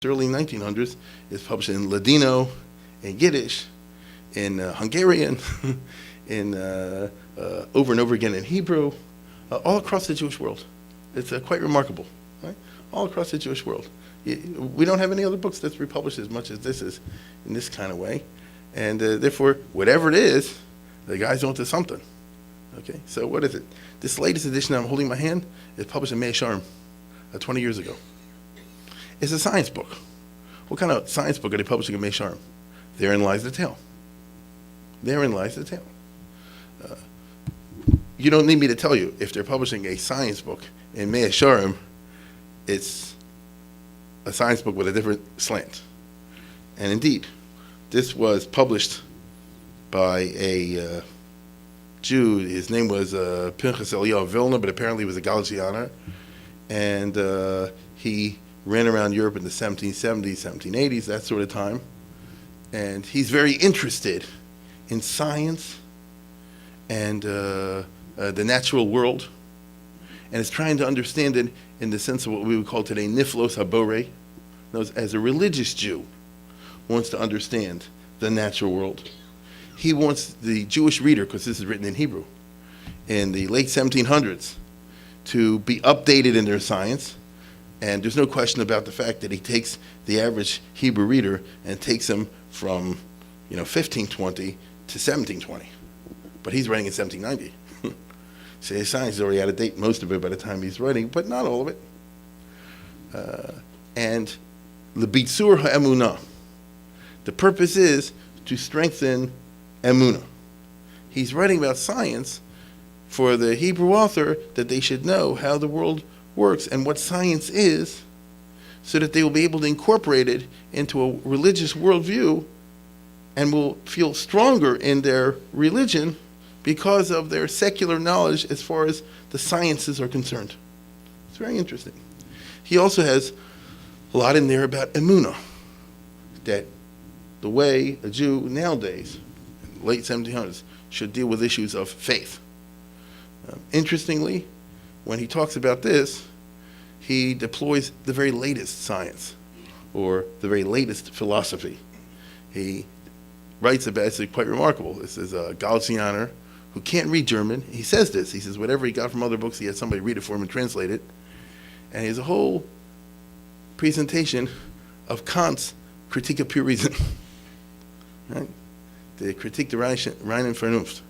early 1900s. It's published in Ladino, in Yiddish, in Hungarian, in over and over again in Hebrew, all across the Jewish world. It's quite remarkable, right? All across the Jewish world. We don't have any other books that's republished as much as this is in this kind of way. And therefore, whatever it is, the guy's onto something. Okay, so what is it? This latest edition I'm holding in my hand is published in Mei Sharm 20 years ago. It's a science book. What kind of science book are they publishing in Mei Sharm? Therein lies the tale. Therein lies the tale. You don't need me to tell you, if they're publishing a science book in Mei Sharm, it's a science book with a different slant. And indeed, this was published by a Jew. His name was Pinchas Eliyahu Vilna, but apparently he was a Galicianer. And he ran around Europe in the 1770s, 1780s, that sort of time. And he's very interested in science and the natural world, and is trying to understand it in the sense of what we would call today niflos habore. As a religious Jew wants to understand the natural world. He wants the Jewish reader, because this is written in Hebrew, in the late 1700s, to be updated in their science. And there's no question about the fact that he takes the average Hebrew reader and takes him from 1520 to 1720. But he's writing in 1790. So his science is already out of date, most of it by the time he's writing, but not all of it. And L'bitzur ha'emunah. The purpose is to strengthen emunah. He's writing about science for the Hebrew author, that they should know how the world works and what science is, so that they will be able to incorporate it into a religious worldview and will feel stronger in their religion because of their secular knowledge as far as the sciences are concerned. It's very interesting. He also has a lot in there about emunah, that the way a Jew nowadays, in the late 1700s, should deal with issues of faith. Interestingly, when he talks about this, he deploys the very latest science, or the very latest philosophy. He writes about, it's quite remarkable. This is a Galicianer who can't read German. He says this. He says whatever he got from other books, he had somebody read it for him and translate it. And he has a whole presentation of Kant's Critique of Pure Reason. Right? The Critique der reinen Vernunft,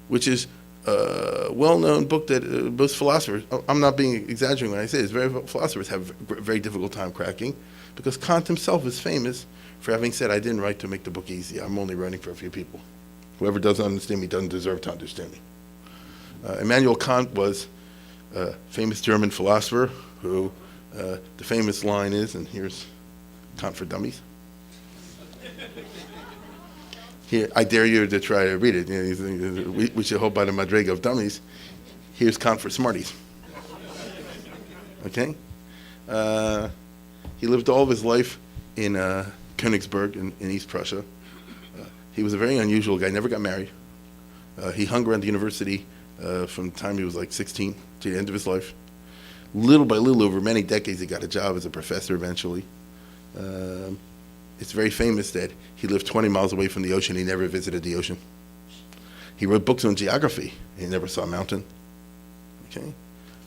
which is a well-known book that most philosophers, I'm not being exaggerating when I say this, philosophers have a very difficult time cracking, because Kant himself is famous for having said, I didn't write to make the book easy, I'm only writing for a few people. Whoever doesn't understand me doesn't deserve to understand me. Immanuel Kant was a famous German philosopher who, the famous line is, and here's Kant for Dummies. Here, I dare you to try to read it. We should hope by the Madriga of Dummies. Here's Kant for Smarties. Okay? He lived all of his life in Königsberg in East Prussia. He was a very unusual guy, never got married. He hung around the university from the time he was like 16 to the end of his life. Little by little, over many decades, he got a job as a professor eventually. It's very famous that he lived 20 miles away from the ocean. He never visited the ocean. He wrote books on geography. He never saw a mountain. Okay,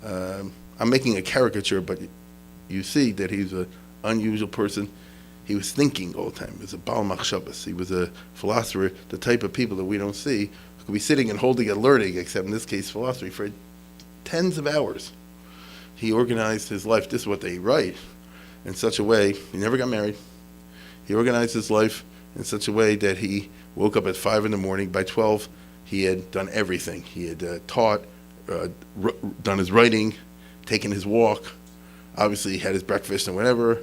I'm making a caricature, but you see that he's an unusual person. He was thinking all the time. He was a Baal Machshavas. He was a philosopher, the type of people that we don't see, who could be sitting and holding and learning, except in this case philosophy, for tens of hours. He organized his life, this is what they write, in such a way, he never got married. He organized his life in such a way that he woke up at 5 in the morning. By 12, he had done everything. He had taught, done his writing, taken his walk. Obviously, he had his breakfast and whatever,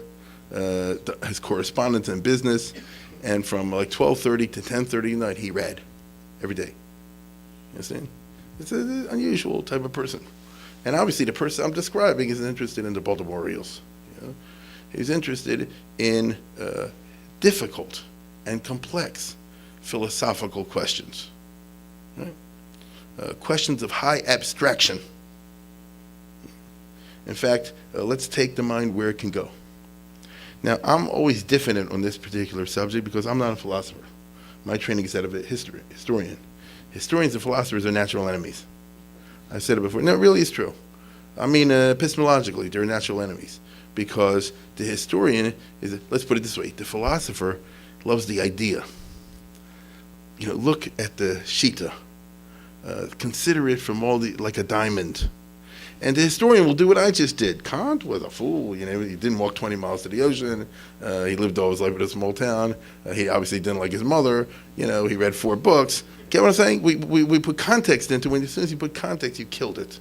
his correspondence and business. And from like 12:30 to 10:30 at night, he read every day. You understand? It's an unusual type of person. And obviously, the person I'm describing is interested in the Baltimore Orioles. You know? He's interested in difficult and complex philosophical questions, right? Questions of high abstraction. In fact, let's take the mind where it can go. Now, I'm always diffident on this particular subject because I'm not a philosopher. My training is that of a historian. Historians and philosophers are natural enemies. I've said it before. No, it really is true. I mean, epistemologically, they're natural enemies because the historian is, let's put it this way, the philosopher loves the idea. Look at the Shita. Consider it from like a diamond. And the historian will do what I just did. Kant was a fool. He didn't walk 20 miles to the ocean. He lived all his life in a small town. He obviously didn't like his mother. He read 4 books. Get what I'm saying? We put context into it. As soon as you put context, you killed it.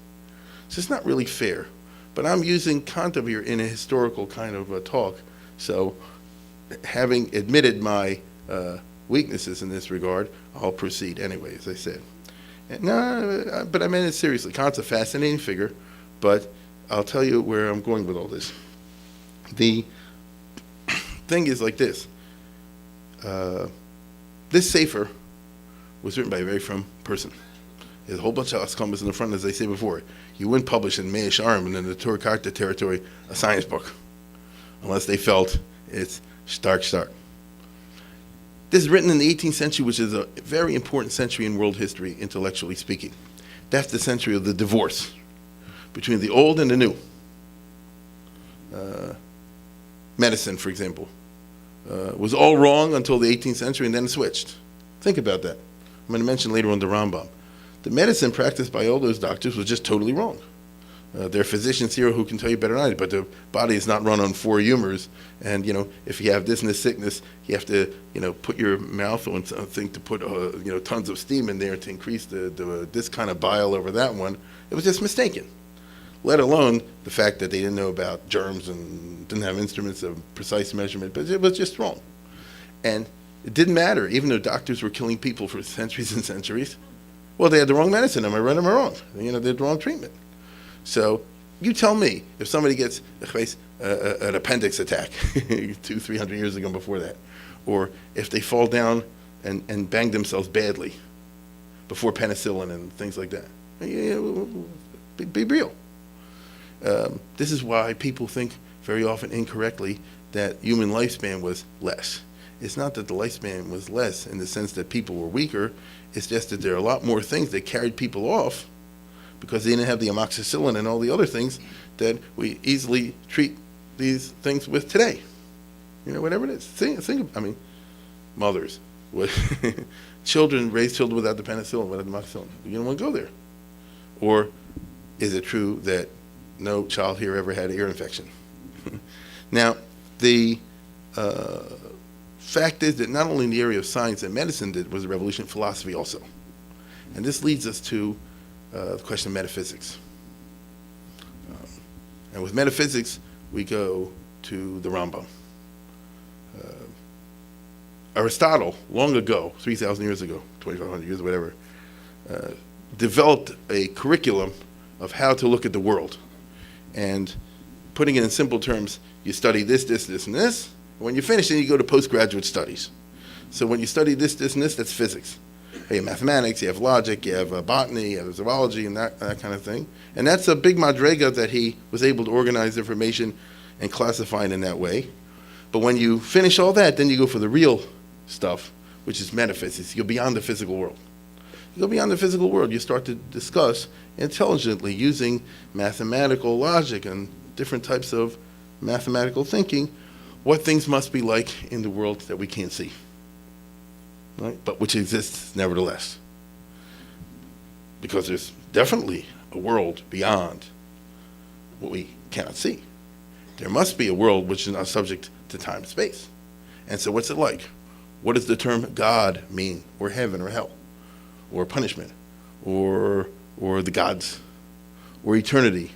So it's not really fair. But I'm using Kant over here in a historical kind of talk. So having admitted my weaknesses in this regard, I'll proceed anyway, as I said. No, but I meant it seriously. Kant's a fascinating figure, but I'll tell you where I'm going with all this. The thing is like this. This Sefer was written by a very firm person. There's a whole bunch of ascombas in the front, as I said before. You wouldn't publish in Mea Sharm and in the Torah Karta territory a science book, unless they felt it's stark. This is written in the 18th century, which is a very important century in world history, intellectually speaking. That's the century of the divorce between the old and the new. Medicine, for example, was all wrong until the 18th century, and then it switched. Think about that. I'm going to mention later on the Rambam. The medicine practiced by all those doctors was just totally wrong. There are physicians here who can tell you better than I do, but the body is not run on 4 humors. And, if you have this and this sickness, you have to, put your mouth on something to put, tons of steam in there to increase this kind of bile over that one. It was just mistaken, let alone the fact that they didn't know about germs and didn't have instruments of precise measurement, but it was just wrong. And it didn't matter, even though doctors were killing people for centuries and centuries. Well, they had the wrong medicine. Am I right or am I wrong? They had the wrong treatment. So you tell me if somebody gets an appendix attack 200-300 years ago before that, or if they fall down and bang themselves badly before penicillin and things like that. Be real. This is why people think very often incorrectly that human lifespan was less. It's not that the lifespan was less in the sense that people were weaker. It's just that there are a lot more things that carried people off because they didn't have the amoxicillin and all the other things that we easily treat these things with today. Whatever it is. Mothers, children raise children without the penicillin, without the amoxicillin. You don't want to go there. Or is it true that no child here ever had an ear infection? Now, the fact is that not only in the area of science and medicine was a revolution in philosophy also. And this leads us to the question of metaphysics. And with metaphysics, we go to the Rambam. Aristotle, long ago, 3,000 years ago, 2,500 years, whatever, developed a curriculum of how to look at the world. And putting it in simple terms, you study this, and this. When you finish, then you go to postgraduate studies. So when you study this, and this, that's physics. You have mathematics, you have logic, you have botany, you have zoology, and that kind of thing. And that's a big madrega that he was able to organize information and classify it in that way. But when you finish all that, then you go for the real stuff, which is metaphysics. You go beyond the physical world. You go beyond the physical world. You start to discuss intelligently using mathematical logic and different types of mathematical thinking what things must be like in the world that we can't see, right? But which exists nevertheless. Because there's definitely a world beyond what we cannot see. There must be a world which is not subject to time and space. And so what's it like? What does the term God mean, or heaven, or hell, or punishment, or the gods, or eternity,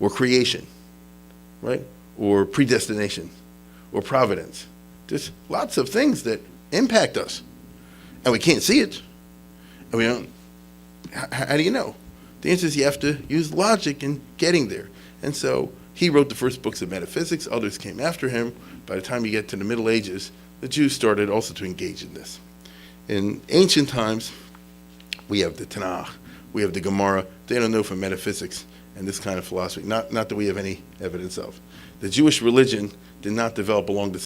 or creation, right? Or predestination, or providence. There's lots of things that impact us, and we can't see it. And we don't. How do you know? The answer is you have to use logic in getting there. And so he wrote the first books of metaphysics. Others came after him. By the time you get to the Middle Ages, the Jews started also to engage in this. In ancient times, we have the Tanakh, we have the Gemara. They don't know from metaphysics and this kind of philosophy. Not that we have any evidence of. the Jewish religion did not develop along the